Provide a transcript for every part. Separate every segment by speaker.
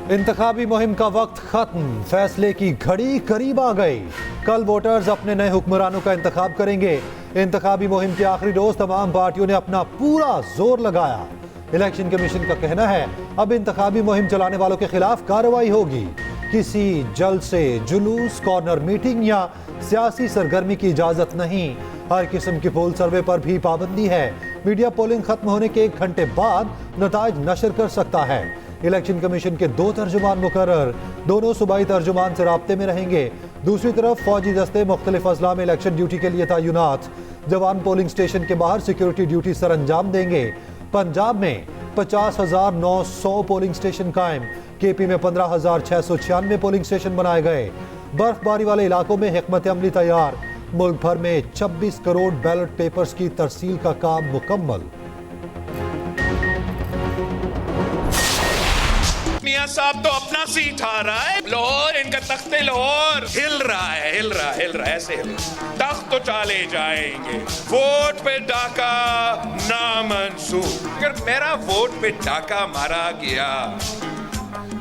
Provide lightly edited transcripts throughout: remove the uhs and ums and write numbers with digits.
Speaker 1: इंतखाबी मुहिम का वक्त खत्म, फैसले की घड़ी करीब आ गई। कल वोटर्स अपने नए हुक्मरानों का इंतखाब करेंगे। इंतखाबी मुहिम के आखिरी रोज तमाम पार्टियों ने अपना पूरा जोर लगाया। इलेक्शन कमीशन का कहना है अब इंतखाबी मुहिम चलाने वालों के खिलाफ कार्रवाई होगी। किसी जलसे, जुलूस, कॉर्नर मीटिंग या सियासी सरगर्मी की इजाजत नहीं। हर किस्म की पोल सर्वे पर भी पाबंदी है। मीडिया पोलिंग खत्म होने के 1 घंटे बाद नताइज नशर कर सकता है। इलेक्शन कमीशन के 2 तर्जुमान मुकर्रर, दोनों सूबाई तर्जुमान से राब्ते में रहेंगे। दूसरी तरफ फौजी दस्ते मुख्तलिफ अजला में इलेक्शन ड्यूटी के लिए तैनात। जवान पोलिंग स्टेशन के बाहर सिक्योरिटी ड्यूटी सर अंजाम देंगे। पंजाब में 50,900 पोलिंग स्टेशन कायम। केपी में 15,696 पोलिंग स्टेशन बनाए गए। बर्फबारी वाले इलाकों में हिकमत अमली तैयार। मुल्क भर में 26 करोड़ बैलेट पेपर्स की तरसील का काम मुकम्मल।
Speaker 2: मियां साहब तो अपना सीट आ रहा है। लाहौर, इनका तख्ते लाहौर हिल रहा है, ऐसे हिल रहा। तख्त तो चाले जाएंगे। वोट पे डाका नामंसूर। अगर मेरा वोट पे डाका मारा गया,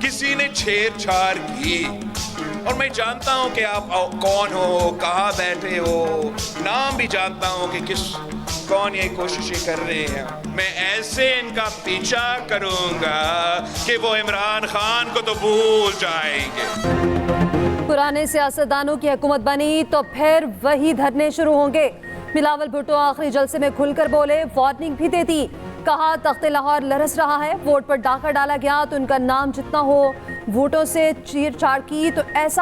Speaker 2: किसी ने छेड़छाड़ की, और मैं जानता हूं कि आप कौन हो, कहां बैठे हो, नाम भी जानता हूं कि कौन ये कोशिशें कर रहे हैं, मैं ऐसे इनका पीछा करूंगा कि वो इमरान खान को तो भूल जाएंगे।
Speaker 3: पुराने सियासतदानों की हुकूमत बनी तो फिर वही धरने शुरू होंगे। बिलावल भुट्टो आखिरी जलसे में खुलकर बोले, वार्निंग भी देती। कहा तख्ते लाहौर लरस रहा है, वोट पर डाका डाला गया तो उनका नाम जितना हो, वोटों से छेड़छाड़ की तो ऐसा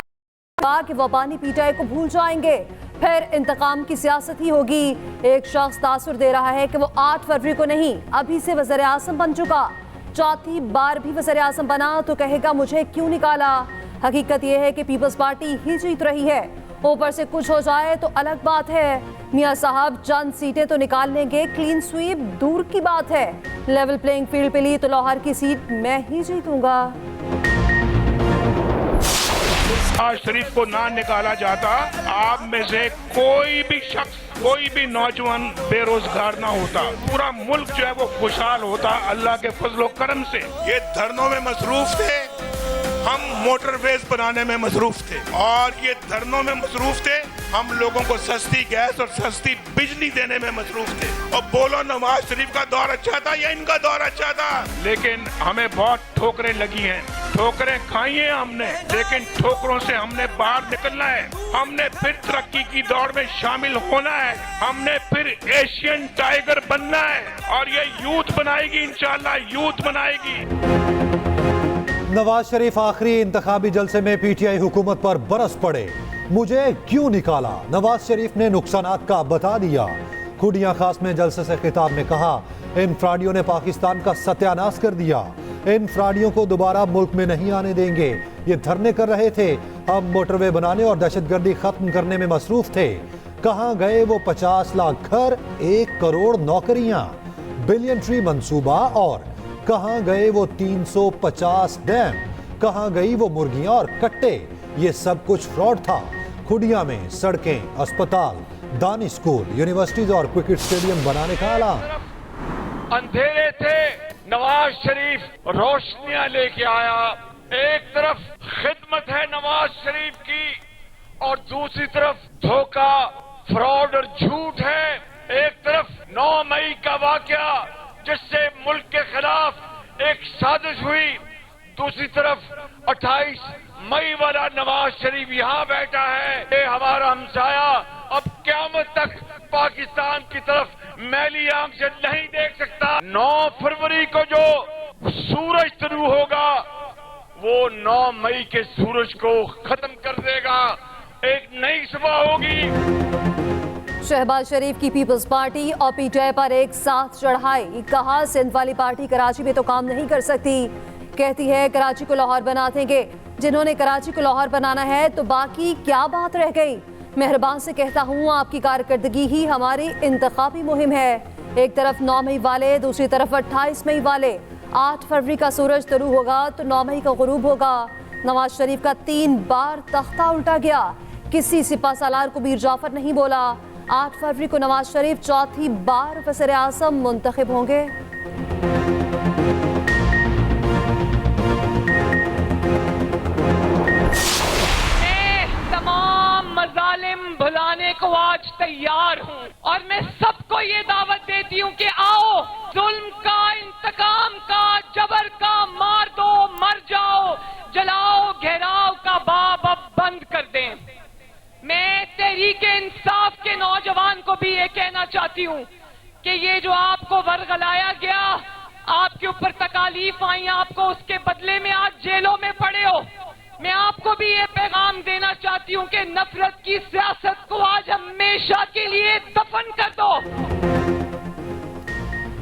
Speaker 3: कि वो पानी पीटाई को भूल जाएंगे। फिर इंतकाम की सियासत ही होगी। एक शख्स तासुर दे रहा है कि वो 8 फरवरी को नहीं, अभी से वज़ीर आज़म बन चुका। चौथी बार भी वज़ीर आज़म बना तो कहेगा मुझे क्यों निकाला। हकीकत यह है कि पीपल्स पार्टी ही जीत रही है। ऊपर से कुछ हो जाए तो अलग बात है। मियां साहब चंद सीटें तो निकाल लेंगे, क्लीन स्वीप दूर की बात है। लेवल प्लेइंग फील्ड पे ली तो लाहौर की सीट मैं ही जीतूंगा।
Speaker 4: आज शरीफ को ना निकाला जाता, आप में से कोई भी शख्स, कोई भी नौजवान बेरोजगार ना होता। पूरा मुल्क जो है वो खुशहाल होता अल्लाह के फजलो करम से। ये धरनों में मसरूफ थे, हम मोटरवेज बनाने में मसरूफ थे, और ये धरनों में मसरूफ थे, हम लोगों को सस्ती गैस और सस्ती बिजली देने में मसरूफ थे। और बोलो नवाज शरीफ का दौर अच्छा था या इनका दौर अच्छा था? लेकिन हमें बहुत ठोकरें लगी हैं, ठोकरें खाई हैं हमने, लेकिन ठोकरों से हमने बाहर निकलना है। हमने फिर तरक्की की दौड़ में शामिल होना है। हमने फिर एशियन टाइगर बनना है, और ये यूथ बनाएगी, इंशाल्लाह यूथ बनाएगी।
Speaker 1: नवाज शरीफ आखिरी इंतखाबी जलसे में पीटीआई हुकूमत पर बरस पड़े। मुझे क्यों निकाला? नवाज शरीफ ने नुकसानात का बता दिया। खुडियां खास में जलसे से खिताब में कहा, इन फ्राडियों ने पाकिस्तान का सत्यानाश कर दिया। इन फ्राडियों को दोबारा मुल्क में नहीं आने देंगे। ये धरने कर रहे थे, हम मोटरवे बनाने और दहशतगर्दी खत्म करने में मसरूफ थे। कहां गए वो 50 लाख घर, 1 करोड़ नौकरियां, बिलियन ट्री मंसूबा, और कहां गए वो 350 डैम? कहां गई वो मुर्गियां और कट्टे? ये सब कुछ फ्रॉड था। खुडिया में सड़कें, अस्पताल, दानी स्कूल, यूनिवर्सिटीज और क्रिकेट स्टेडियम बनाने का ऐलान।
Speaker 4: अंधेरे थे, नवाज शरीफ रोशनियां लेके आया। एक तरफ खिदमत है नवाज शरीफ की, और दूसरी तरफ धोखा, फ्रॉड और झूठ है। एक तरफ 9 मई का वाकया जिससे मुल्क के खिलाफ एक साजिश हुई, दूसरी तरफ 28 मई वाला नवाज शरीफ यहाँ बैठा है। ये हमारा हमसाया अब क़यामत तक पाकिस्तान की तरफ मैली आंख से नहीं देख सकता। 9 फरवरी को जो सूरज शुरू होगा, वो 9 मई के सूरज को खत्म कर देगा। एक नई सुबह होगी।
Speaker 3: शहबाज शरीफ की पीपल्स पार्टी और पीटीआई पर एक साथ चढ़ाई। कहा सिंध वाली पार्टी कराची में तो काम नहीं कर सकती। कहती है कराची को लाहौर बना देंगे। जिन्होंने कराची को लाहौर बनाना है तो बाकी क्या बात रह गई? मेहरबान से कहता हूँ, आपकी कारकर्दगी ही हमारी इंतखाबी मुहिम है। एक तरफ 9 मई वाले, दूसरी तरफ 28 मई वाले। 8 फरवरी का सूरज तुलू होगा तो 9 मई का गुरूब होगा। नवाज शरीफ का 3 बार तख्ता उल्टा गया। किसी सिपा सालार को मीर जाफर नहीं बोला। 8 फरवरी को नवाज शरीफ चौथी बार वज़ीर आज़म मुंतखब होंगे।
Speaker 5: तैयार हूँ और मैं सबको ये दावत देती हूँ कि आओ जुल्म का, इंतकाम का, जबर का, मार दो, मर जाओ, जलाओ, घेराव का बाब अब बंद कर दें। मैं तहरीक इंसाफ के नौजवान को भी ये कहना चाहती हूँ कि ये जो आपको वर्गलाया गया, आपके ऊपर तकालीफ आई, आपको उसके बदले में आज जेलों में पड़े हो। मैं आपको भी ये पैगाम देना चाहती हूँ कि नफरत की सियासत को आज हमेशा के लिए दफन कर दो।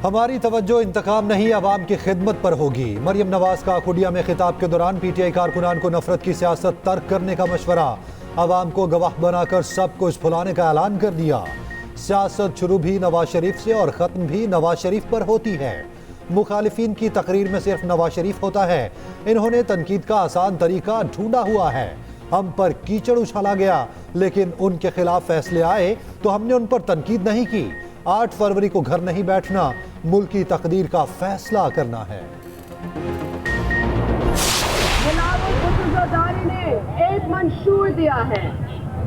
Speaker 1: हमारी तवज्जो इंतकाम नहीं, अवाम की खिदमत पर होगी। मरियम नवाज का खुडिया में खिताब के दौरान पीटीआई कारकुनान को नफरत की सियासत तर्क करने का मशवरा। अवाम को गवाह बनाकर सब कुछ भुलाने का ऐलान कर दिया। सियासत शुरू भी नवाज शरीफ से और खत्म भी नवाज शरीफ पर होती है। मुखालिफिन की तकरीर में सिर्फ नवाज शरीफ होता है। इन्होंने तनकीद का आसान तरीका ढूंढा हुआ है। हम पर कीचड़ उछाला गया, लेकिन उनके खिलाफ फैसले आए तो हमने उन पर तनकीद नहीं की। 8 फरवरी को घर नहीं बैठना, मुल्क की तकदीर का फैसला करना है।
Speaker 6: बिलावल भुट्टो ज़रदारी ने एक मंशूर दिया है।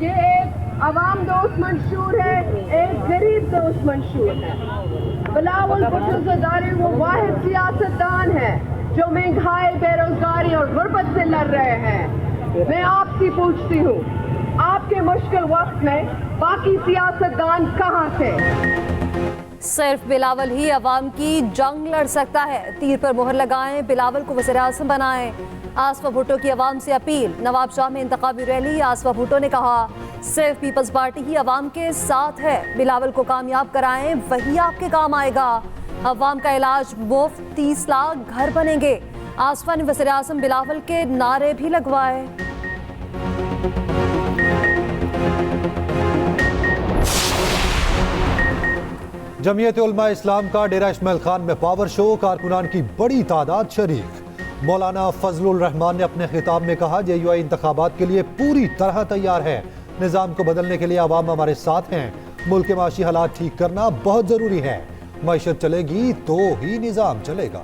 Speaker 6: ये एक अवाम दोस्त मंशूर है, एक गरीब दोस्त मंशूर है। बिलावल भुट्टो ज़रदारी वो वाहिद सियासतदान है जो महंगाई, बेरोजगारी और गुर्बत से लड़ रहे हैं। मैं आपसे पूछती हूँ, आपके मुश्किल वक्त में बाकी सियासतदान कहाँ थे?
Speaker 3: सिर्फ बिलावल ही अवाम की जंग लड़ सकता है। तीर पर मोहर लगाएं, बिलावल को वज़ीर-ए-आज़म बनाएं। आसफा भुट्टो की अवाम से अपील। नवाब शाह में इंतखाबी रैली। आसफा भुट्टो ने कहा, सिर्फ पीपल्स पार्टी ही अवाम के साथ है। बिलावल को कामयाब कराएं, वही आपके काम आएगा। अवाम का इलाज मुफ्त, 30 लाख घर बनेंगे। आसफा ने वज़ीर-ए-आज़म बिलावल के नारे भी लगवाए।
Speaker 1: जमीयत उलमा इस्लाम का डेरा इस्माइल खान में पावर शो, कारकुनान की बड़ी तादाद शरीक। मौलाना फजलुर रहमान ने अपने खिताब में कहा, JUI इंतखाबात के लिए पूरी तरह तैयार है। निज़ाम को बदलने के लिए आवाम हमारे साथ हैं। मुल्क के माशी हालात ठीक करना बहुत ज़रूरी है। मईशत चलेगी तो ही निज़ाम चलेगा।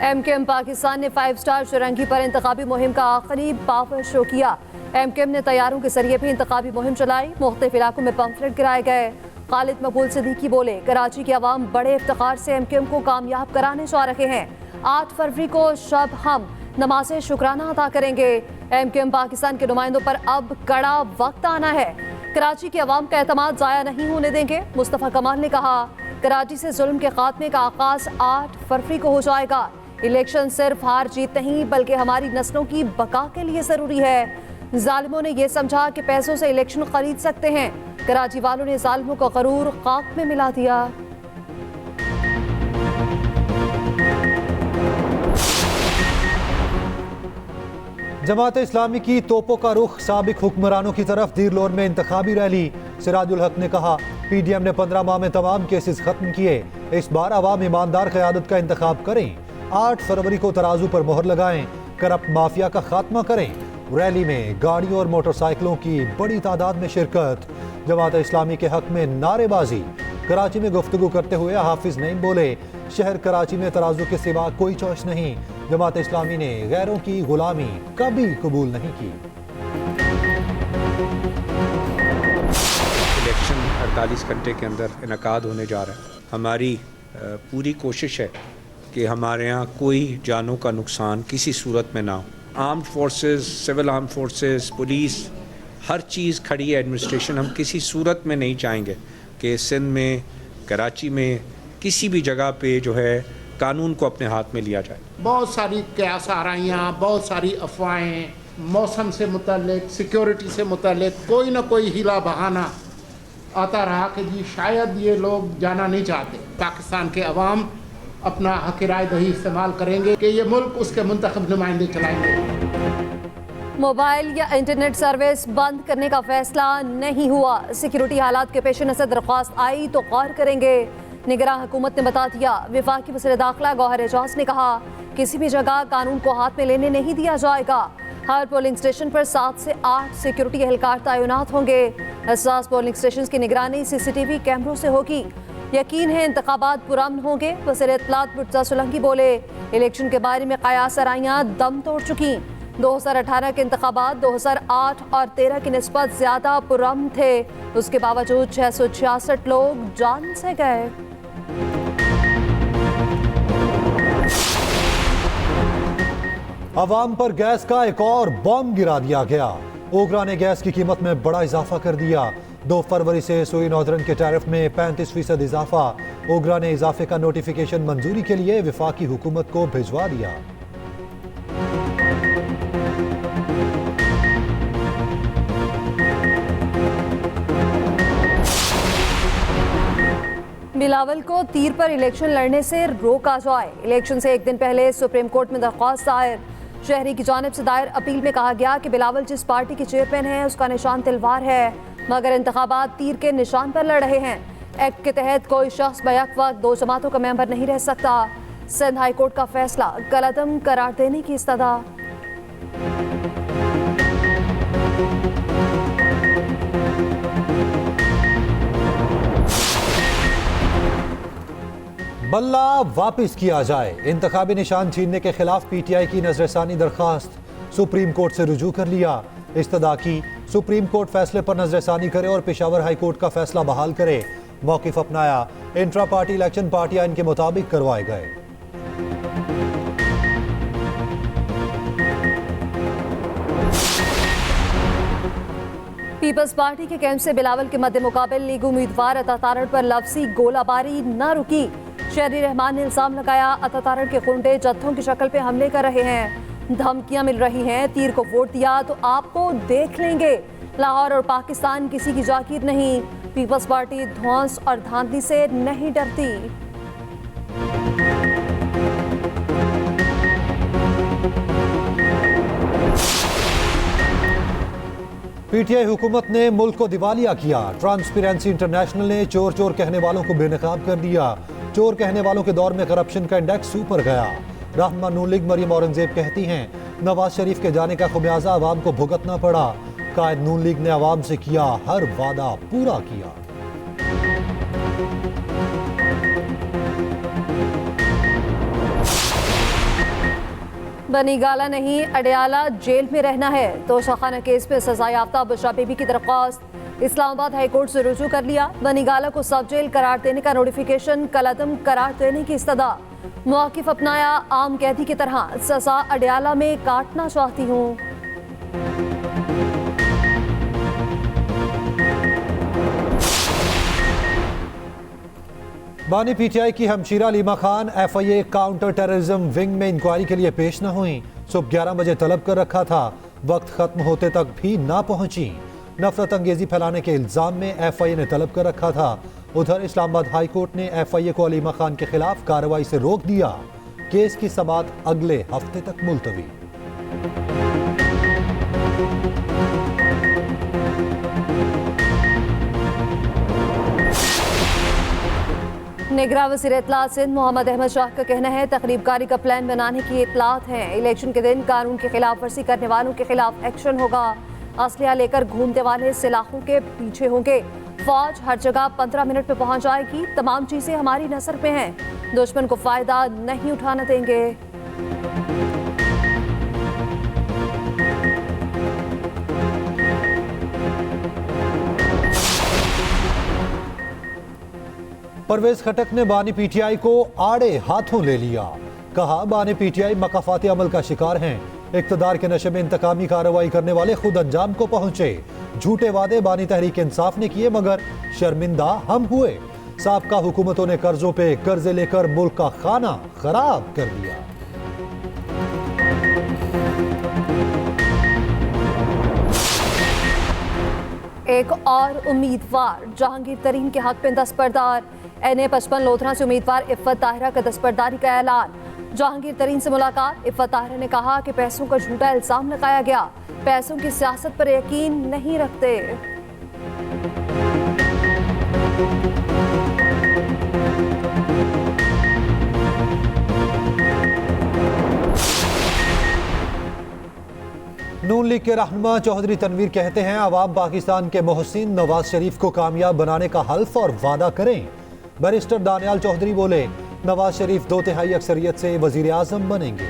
Speaker 3: MKM पाकिस्तान ने 5 स्टार शुरंगी पर इंतखाबी मुहिम का आखिरी पावर शो किया। MKM ने तैयारों के जरिए भी इंतखाबी मुहिम चलाई। मुख्तलिफ इलाकों में पंफलेट गिराए गए। खालिद मकबूल सिद्दीकी बोले, कराची की आवाम बड़े इफ्तिखार से MKM को कामयाब कराने जा रहे हैं। 8 फरवरी को शब हम नमाज़े शुक्राना अदा करेंगे। MKM पाकिस्तान के नुमाइंदों पर अब कड़ा वक्त आना है। कराची की आवाम का एतमाद ज़ाया नहीं होने देंगे। मुस्तफ़ा कमाल ने कहा, कराची से जुल्म के खात्मे का आगाज 8 फरवरी को हो जाएगा। इलेक्शन सिर्फ हार जीत नहीं बल्कि हमारी नस्लों की बका के लिए जरूरी है। जालिमों ने यह समझा कि पैसों से इलेक्शन खरीद सकते हैं। कराची वालों ने जालिमों का गरूर खाक में मिला दिया।
Speaker 1: जमात इस्लामी की तोपों का रुख साबिक हुक्मरानों की तरफ। दीरलोर में इंतखाबी रैली। सिराजुल हक ने कहा, PDM ने 15 माह में तमाम केसेस खत्म किए। इस बार आवाम ईमानदार क़यादत का इंतखाब करें। 8 फरवरी को तराजू पर मोहर लगाएं। करप्ट माफिया का खात्मा करें। रैली में गाड़ियों और मोटरसाइकिलों की बड़ी तादाद में शिरकत। जमात इस्लामी के हक में नारेबाजी। कराची में गुफ्तगू करते हुए हाफिज नईम बोले, शहर कराची में तराजू के सिवा कोई चॉइस नहीं। जमात इस्लामी ने गैरों की गुलामी कभी कबूल नहीं की।
Speaker 7: इलेक्शन 48 घंटे के अंदर इनकाद होने जा रहा है। हमारी पूरी कोशिश है कि हमारे यहाँ कोई जानों का नुकसान किसी सूरत में ना हो। Armed forces, civil arm forces, police, हर चीज़ खड़ी है। एडमिनिस्ट्रेशन, हम किसी सूरत में नहीं चाहेंगे कि सिंध में, कराची में, किसी भी जगह पे जो है कानून को अपने हाथ में लिया जाए।
Speaker 8: बहुत सारी कयास आराइयाँ, बहुत सारी अफवाहें, मौसम से मुतल्लिक, सिक्योरिटी से मुतल्लिक कोई ना कोई हीला बहाना आता रहा कि जी शायद ये लोग जाना नहीं चाहते। पाकिस्तान के अवाम अपना हक राय दही इस्तेमाल करेंगे कि ये मुल्क उसके मुंतखब नुमाइंदे चलाएंगे।
Speaker 3: मोबाइल या इंटरनेट सर्विस बंद करने का फैसला नहीं हुआ। सिक्योरिटी हालात के पेश नज़र दरख्वास्त आई तो गौर करेंगे। निगरान हुकूमत ने बता दिया। वफाकी वज़ीर दाखिला गौहर एजाज ने कहा, किसी भी जगह कानून को हाथ में लेने नहीं दिया जाएगा। हर पोलिंग स्टेशन पर 7 से 8 सिक्योरिटी एहलकार तैनात होंगे। हसास पोलिंग स्टेशन की निगरानी CCTV कैमरों से होगी। यकीन है इंतखाबात पुरअमन होंगे। वज़ीर इत्तलात मुर्तज़ा सोलंकी बोले, इलेक्शन के बारे में कयास आराइयाँ दम तोड़ चुकी। 2018 के इंतखाबात 2008 और 13 की निस्बत ज्यादा पुरअमन थे, उसके बावजूद 666 लोग जान से गए।
Speaker 1: अवाम पर गैस का एक और बॉम्ब गिरा दिया गया। ओगरा ने गैस की कीमत में बड़ा इजाफा कर दिया। 2 फरवरी से सुई नॉर्दर्न के टैरिफ में 35% इजाफा। ओगरा ने इजाफे का नोटिफिकेशन मंजूरी के लिए वफाकी हुकूमत को भिजवा दिया।
Speaker 3: बिलावल को तीर पर इलेक्शन लड़ने से रोका जाए। इलेक्शन से एक दिन पहले सुप्रीम कोर्ट में दरख्वास्त दायर। शहरी की जानिब से दायर अपील में कहा गया कि बिलावल जिस पार्टी के चेयरमैन हैं उसका निशान तलवार है, मगर इंतखाबात तीर के निशान पर लड़ रहे हैं। एक्ट के तहत कोई शख्स बैक वक्त 2 जमातों का मेंबर नहीं रह सकता। सिंध हाई कोर्ट का फैसला कलअदम करार देने की इस्तदा।
Speaker 1: बल्ला वापिस किया जाए। इंतखाबी निशान छीनने के खिलाफ पीटीआई की नजरसानी दरखास्त सुप्रीम कोर्ट से रुजू कर लिया। इस्तदा की सुप्रीम कोर्ट फैसले पर नजरसानी करे और पेशावर हाई कोर्ट का फैसला बहाल करे। मौकिफ अपनाया। इंट्रा पार्टी इलेक्शन पार्टियां इनके मुताबिक करवाए गए।
Speaker 3: पीपल्स पार्टी के कैंप से बिलावल के मद्दे मुकाबिल लीग उम्मीदवार अतातारण पर लफ्जी गोलाबारी न रुकी। शहरी रहमान ने इल्जाम लगाया, अतातारण के गुंडे जत्थों की शक्ल पे हमले कर रहे हैं, धमकियां मिल रही हैं, तीर को वोट दिया तो आपको देख लेंगे। लाहौर और पाकिस्तान किसी की जागीर नहीं। पीपल्स पार्टी ध्वंस और धांधली से नहीं डरती।
Speaker 1: पीटीआई हुकूमत ने मुल्क को दिवालिया किया। ट्रांसपेरेंसी इंटरनेशनल ने चोर चोर कहने वालों को बेनकाब कर दिया। चोर कहने वालों के दौर में करप्शन का इंडेक्स ऊपर गया। रहनुमा नून लीग मरियम औरंगजेब कहती हैं, नवाज शरीफ के जाने का खुमियाजा आवाम को भुगतना पड़ा। कायद नून लीग ने आवाम से किया हर वादा पूरा किया।
Speaker 3: बनी गाला नहीं, अडयाला जेल में रहना है। तो शाखाना केस में सजा याफ्ता बुशरा बीबी की दरख्वास्त इस्लामाबाद हाई कोर्ट से रुजू कर लिया। बनी गाला को सब जेल करार देने का नोटिफिकेशन कलअदम करार देने की इस्तदा। मौकिफ अपनाया, आम कैदी की तरह सजा अडयाला में काटना चाहती हूँ।
Speaker 1: बानी पीटीआई की हमशीरा Leema Khan FIA counter terrorism wing में इंक्वायरी के लिए पेश न हुई। सुबह 11 बजे तलब कर रखा था, वक्त खत्म होते तक भी ना पहुंची। नफरत अंगेजी फैलाने के इल्जाम में एफआईए ने तलब कर रखा था। उधर इस्लामाबाद हाई कोर्ट ने एफआईए को अलीमा खान के खिलाफ कार्रवाई से रोक दिया। केस की समाअत अगले हफ्ते तक मुलतवी।
Speaker 3: निगरान वज़ीर इत्तलात सिंध मोहम्मद अहमद शाह का कहना है, तकरीबकारी का प्लान बनाने की इत्तलात हैं। इलेक्शन के दिन कानून की खिलाफ वर्जी करने वालों के खिलाफ एक्शन होगा। असलिया लेकर घूमने वाले सिलाखों के पीछे होंगे। फौज हर जगह 15 मिनट में पहुंच जाएगी। तमाम चीजें हमारी नजर पे हैं, दुश्मन को फायदा नहीं उठाने देंगे।
Speaker 1: परवेज खटक ने बानी पीटीआई को आड़े हाथों ले लिया। कहा, बानी पीटीआई मकाफाती अमल का शिकार हैं। इक्तदार के नशे में इंतकामी कार्रवाई करने वाले खुद अंजाम को पहुंचे। झूठे वादे बानी तहरीक इंसाफ ने किए, मगर शर्मिंदा हम हुए। साबका हुकूमतों ने कर्जों पे कर्जे लेकर मुल्क का खाना खराब कर दिया।
Speaker 3: एक और उम्मीदवार जहांगीर तरीन के हक में दस्तबरदार। NA-55 लोधरा से उम्मीदवार इफ़्फ़त ताहिरा का दस्तबरदारी का ऐलान। जहांगीर तरीन से मुलाकात। इफ़्फ़त ताहिरा ने कहा कि पैसों का झूठा इल्जाम लगाया गया, पैसों की सियासत पर यकीन नहीं रखते।
Speaker 1: नून लीग के रहनुमा चौधरी तनवीर कहते हैं, अवाम पाकिस्तान के मोहसिन नवाज शरीफ को कामयाब बनाने का हल्फ और वादा करें। बैरिस्टर दानियाल चौधरी बोले, नवाज शरीफ 2/3 अक्सरियत से वजीर आजम बनेंगे।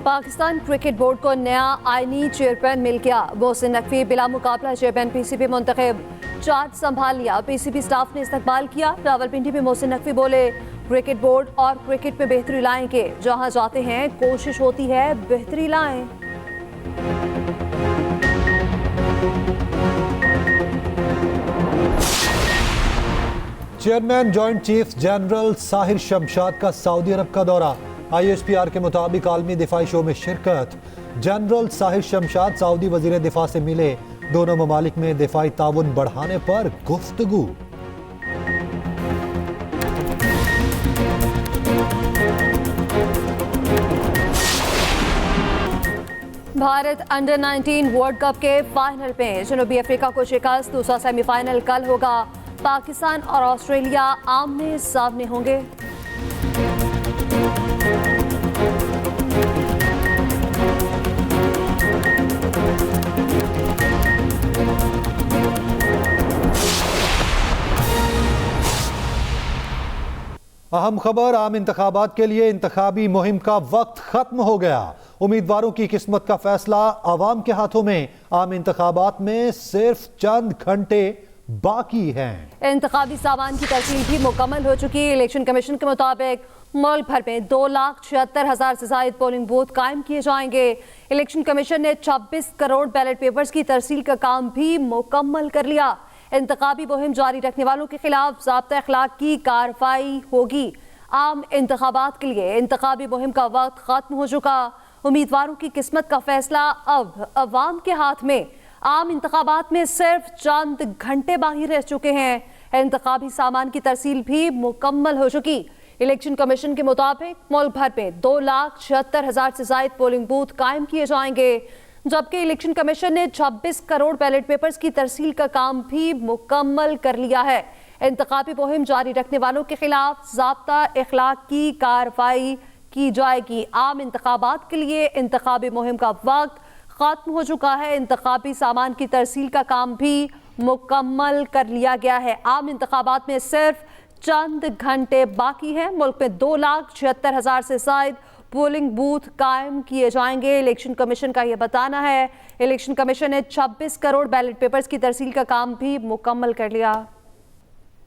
Speaker 3: पाकिस्तान क्रिकेट बोर्ड को नया आईनी चेयरमैन मिल गया। मोहसिन नकवी बिला मुकाबला चेयरमैन पीसीबी मुंतखब, चार्ज संभाल लिया। पीसीबी स्टाफ ने इस्तकबाल किया। रावलपिंडी में मोहसिन नकवी बोले, क्रिकेट बोर्ड और क्रिकेट में बेहतरी लाएंगे। जहां जाते हैं कोशिश होती है बेहतरी लाएं।
Speaker 1: Chairman joint chief general Sahir Shamshad का सऊदी अरब का दौरा। ISPR के मुताबिक आलमी दिफाई शो में शिरकत। जनरल साहिर शमशाद सऊदी वजीर दिफा से मिले। दोनों ममालिक में दिफाई ताउन बढ़ाने पर गुफ्तगू।
Speaker 3: भारत अंडर 19 वर्ल्ड कप के फाइनल में जनूबी अफ्रीका को शिकस्त। दूसरा सेमीफाइनल कल होगा। पाकिस्तान और ऑस्ट्रेलिया आमने सामने होंगे।
Speaker 1: अहम खबर, आम इंतखाबात के लिए इंतखाबी मुहिम का वक्त खत्म हो गया। उम्मीदवारों की किस्मत का फैसला आवाम के हाथों में। आम इंतखाबात में सिर्फ चंद घंटे बाकी हैं।
Speaker 3: इंतखाबी सामान की तरसील भी मुकम्मल हो चुकी है। इलेक्शन कमीशन के मुताबिक मुल्क भर में 2,76,000 से ज्यादा पोलिंग बूथ कायम किए जाएंगे। इलेक्शन कमीशन ने 26 करोड़ बैलेट पेपर्स की तरसील का काम भी मुकम्मल कर लिया। इंतखाबी मुहिम जारी रखने वालों के खिलाफ ज़ाब्ता अखलाक की कार्रवाई होगी। आम इंतखाबात के लिए इंतखाबी मुहिम का वक्त खत्म हो चुका। उम्मीदवारों की किस्मत का फैसला अब अवाम के हाथ में। आम इंतखाबात में सिर्फ चंद घंटे बाकी रह चुके हैं। इंतखाबी सामान की तरसील भी मुकम्मल हो चुकी। इलेक्शन कमीशन के मुताबिक मुल्क भर में 2,76,000 से ज्यादा पोलिंग बूथ कायम किए जाएंगे, जबकि इलेक्शन कमीशन ने 26 करोड़ बैलेट पेपर्स की तरसील का काम भी मुकम्मल कर लिया है। इंतखाबी मुहिम जारी रखने वालों के खिलाफ ज़ाब्ता अखलाक की कार्रवाई की जाएगी। आम इंतखाबात के लिए इंतखाबी मुहिम का वक्त खत्म हो चुका है। इंतखाबी सामान की तरसील का काम भी मुकम्मल कर लिया गया है। आम इंतखाबात में सिर्फ चंद घंटे बाकी हैं। मुल्क में 2,76,000 से ज्यादा पोलिंग बूथ कायम किए जाएंगे। इलेक्शन कमीशन का यह बताना है। इलेक्शन कमीशन ने 26 करोड़ बैलेट पेपर्स की तरसील का काम भी मुकम्मल कर लिया।